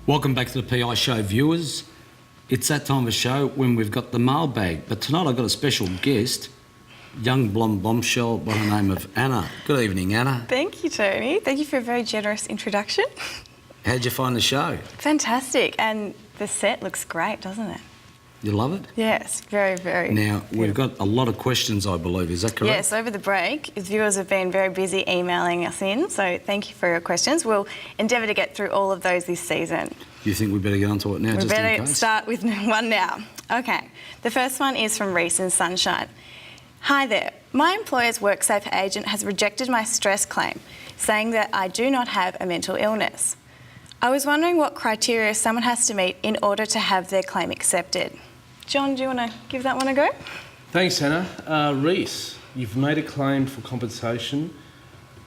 Welcome back to the PI Show, viewers. It's that time of the show when we've got the mailbag, but tonight I've got a special guest, young blonde bombshell by the name of Anna. Good evening, Anna. Thank you, Tony. Thank you for a very generous introduction. How'd you find the show? Fantastic, and the set looks great, doesn't it? You love it? Yes, very, very. Now, we've got a lot of questions, I believe. Is that correct? Yes, over the break, viewers have been very busy emailing us in, so thank you for your questions. We'll endeavour to get through all of those this season. Do you think we better get onto it now, We just in better case? start with one now. Okay, the first one is from Reese in Sunshine. Hi there. My employer's WorkSafe agent has rejected my stress claim, saying that I do not have a mental illness. I was wondering what criteria someone has to meet in order to have their claim accepted. John, do you want to give that one a go? Thanks, Hannah. Reese, you've made a claim for compensation.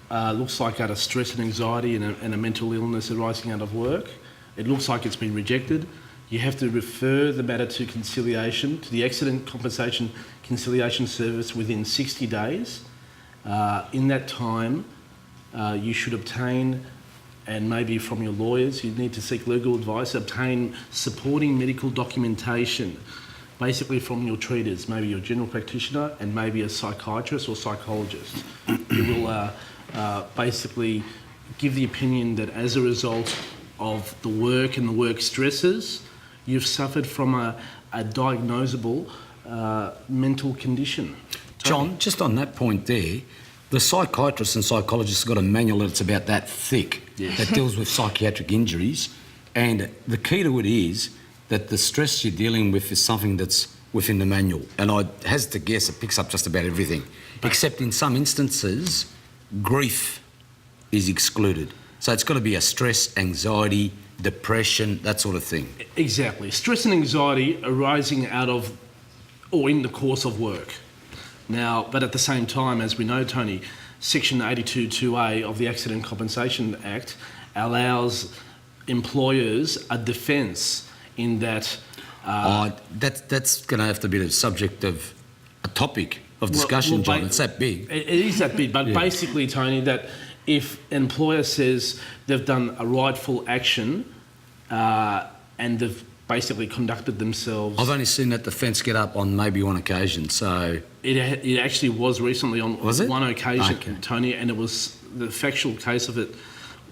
Looks like out of stress and anxiety and a mental illness arising out of work. It looks like it's been rejected. You have to refer the matter to conciliation, to the Accident Compensation Conciliation Service within 60 days. In that time, you should obtain, and maybe from your lawyers, you need to seek legal advice, obtain supporting medical documentation, basically from your treaters, maybe your general practitioner and maybe a psychiatrist or psychologist. You will basically give the opinion that as a result of the work and the work stresses, you've suffered from a diagnosable mental condition. John, just on that point there, the psychiatrists and psychologists have got a manual that's about that thick that deals with psychiatric injuries, and the key to it is that the stress you're dealing with is something that's within the manual. And I has to guess it picks up just about everything, except in some instances, grief is excluded. So it's got to be a stress, anxiety, depression, that sort of thing. Exactly. Stress and anxiety arising out of or in the course of work. Now, but at the same time, as we know, Tony, Section 82(2)A of the Accident Compensation Act allows employers a defence in that... that's going to have to be the subject of a topic of discussion, John. It's that big. It is that big, but basically, Tony, that if an employer says they've done a rightful action and they've basically conducted themselves... I've only seen that defence get up on maybe one occasion, so... It actually was recently on one occasion, Okay. Tony, and it was the factual case of it,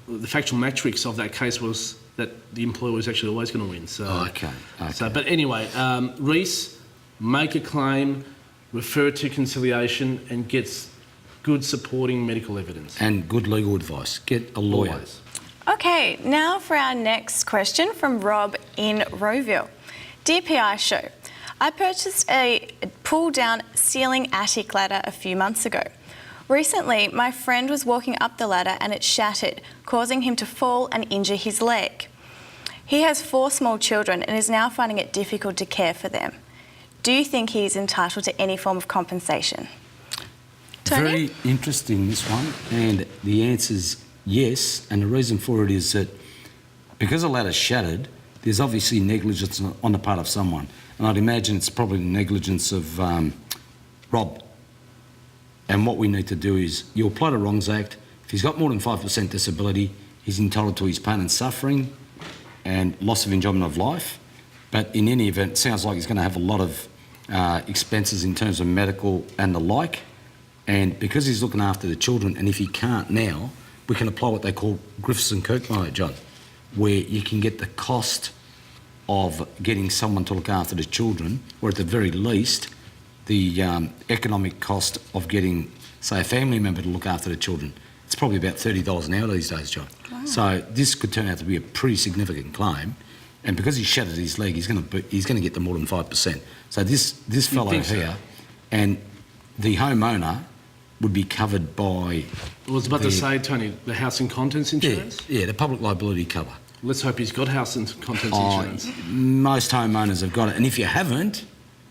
the factual matrix of that case was that the employer was actually always going to win. So, Okay. So, but anyway, Reese, make a claim, refer to conciliation and get good supporting medical evidence. And good legal advice. Get a lawyer. Always. Okay, now for our next question from Rob in Rowville. Dear PI Show, I purchased a pull-down ceiling attic ladder a few months ago. Recently, my friend was walking up the ladder and it shattered, causing him to fall and injure his leg. He has 4 small children and is now finding it difficult to care for them. Do you think he is entitled to any form of compensation? Tony? Very interesting, this one, and the answer's yes, and the reason for it is that because the ladder's shattered, there's obviously negligence on the part of someone, and I'd imagine it's probably the negligence of Rob. And what we need to do is, you apply the Wrongs Act. If he's got more than 5% disability, he's entitled to his pain and suffering and loss of enjoyment of life. But in any event, it sounds like he's going to have a lot of expenses in terms of medical and the like. And because he's looking after the children, and if he can't now, we can apply what they call Griffiths and Kirkmeyer, John, where you can get the cost of getting someone to look after the children, or at the very least, the economic cost of getting, say, a family member to look after the children. It's probably about $30 an hour these days, John. Wow. So this could turn out to be a pretty significant claim, and because he shattered his leg, he's going to get the more than 5%. So this fellow here, and the homeowner would be covered by... I was about to say, Tony, the house and contents insurance? Yeah, the public liability cover. Let's hope he's got house and contents insurance. Most homeowners have got it. And if you haven't,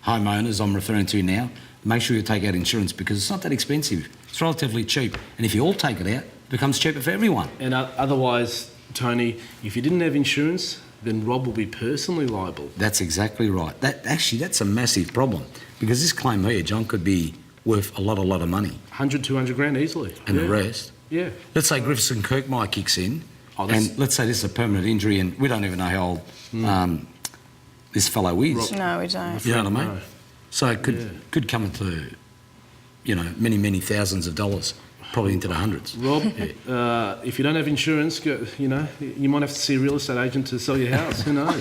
homeowners I'm referring to now, make sure you take out insurance because it's not that expensive. It's relatively cheap. And if you all take it out, it becomes cheaper for everyone. And otherwise, Tony, if you didn't have insurance, then Rob will be personally liable. That's exactly right. That's a massive problem because this claim here, John, could be worth a lot of money. 100, 200 grand easily. And the rest. Yeah. Let's say Griffiths and Kirkmeyer kicks in Oh, that's- and let's say this is a permanent injury and we don't even know how old this fellow is. No, we don't. You know what I mean? No. So it could come into, many, many thousands of dollars, probably into the hundreds. Rob, if you don't have insurance, you might have to see a real estate agent to sell your house. Who knows?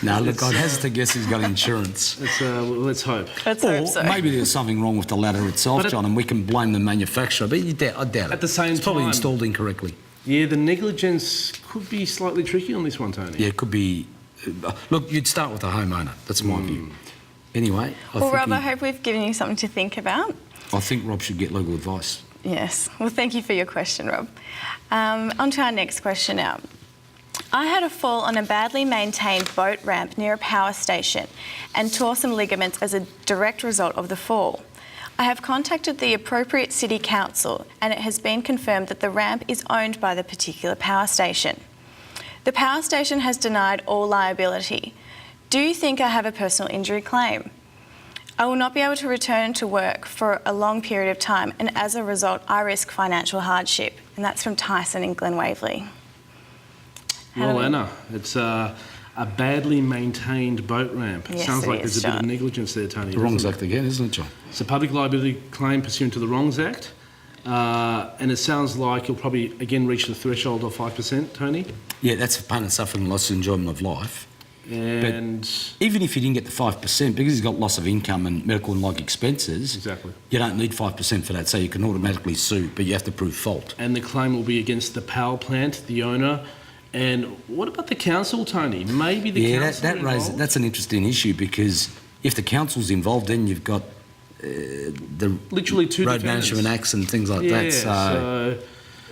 No, look, I'd hesitate to guess he's got insurance. Let's hope. Let's Or hope so. maybe there's something wrong with the ladder itself, But John, and we can blame the manufacturer, but I doubt it. At the same it's probably time- installed incorrectly. Yeah, the negligence could be slightly tricky on this one, Tony. Yeah, it could be... look, you'd start with the homeowner. That's my view. Anyway, Well, Rob, I hope we've given you something to think about. I think Rob should get legal advice. Yes. Well, thank you for your question, Rob. On to our next question now. I had a fall on a badly maintained boat ramp near a power station and tore some ligaments as a direct result of the fall. I have contacted the appropriate city council and it has been confirmed that the ramp is owned by the particular power station. The power station has denied all liability. Do you think I have a personal injury claim? I will not be able to return to work for a long period of time and as a result I risk financial hardship. And that's from Tyson in Glen Waverley. Well, Anna, it's a badly maintained boat ramp. It Yes, sounds it like is, there's a bit of John. negligence there, Tony. The Wrongs doesn't Act again, isn't it, John? it? It's a public liability claim pursuant to the Wrongs Act. And it sounds like you'll probably, again, reach the threshold of 5%, Tony. Yeah, that's for pain and suffering, loss of enjoyment of life. And Even if you didn't get the 5%, because he's got loss of income and medical and like expenses, Exactly. you don't need 5% for that, so you can automatically sue, but you have to prove fault. the claim will be against the power plant, the owner. And what about the council, Tony? Maybe the Yeah, council that raises, involved? that's an interesting issue because if the council's involved, then you've got the Literally two road defendants. management acts and things like Yeah, that. So,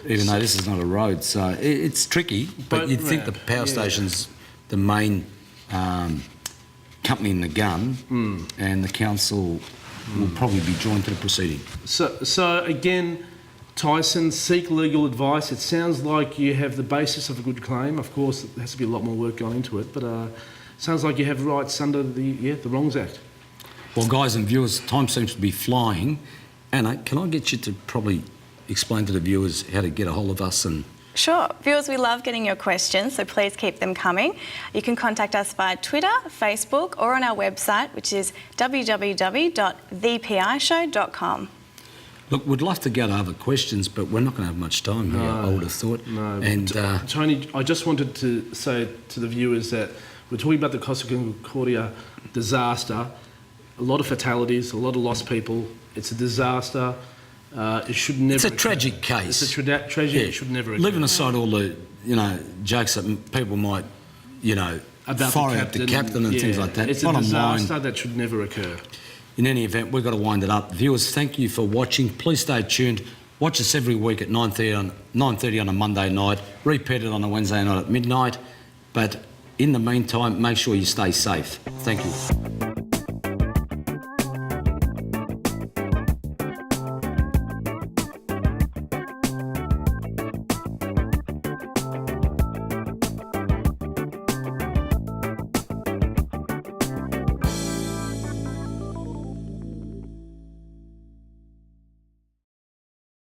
even though this is not a road, so it's tricky. But Boat you'd think the ramp, power yeah. station's the main company in the gun, and the council will probably be joined to the proceeding. So again, Tyson, seek legal advice. It sounds like you have the basis of a good claim. Of course, there has to be a lot more work going into it, but sounds like you have rights under the Wrongs Act. Well, guys and viewers, time seems to be flying. Anna, can I get you to probably explain to the viewers how to get a hold of us and... Sure. Viewers, we love getting your questions, so please keep them coming. You can contact us via Twitter, Facebook, or on our website, which is www.thepishow.com. Look, we'd love to go to other questions, but we're not going to have much time here, I would have thought. No. And Tony, I just wanted to say to the viewers that we're talking about the Costa Concordia disaster. A lot of fatalities, a lot of lost people. It's a disaster. It should never. it's a occur. tragic case. It's a tragedy. It should never occur. Leaving aside all the, jokes that people might, About fire at the captain and things like that. It's a Bottom disaster line, that should never occur. in any event, we've got to wind it up. Viewers, thank you for watching. Please stay tuned. Watch us every week at 9:30 on a Monday night, repeated on a Wednesday night at midnight. But in the meantime, make sure you stay safe. Thank you.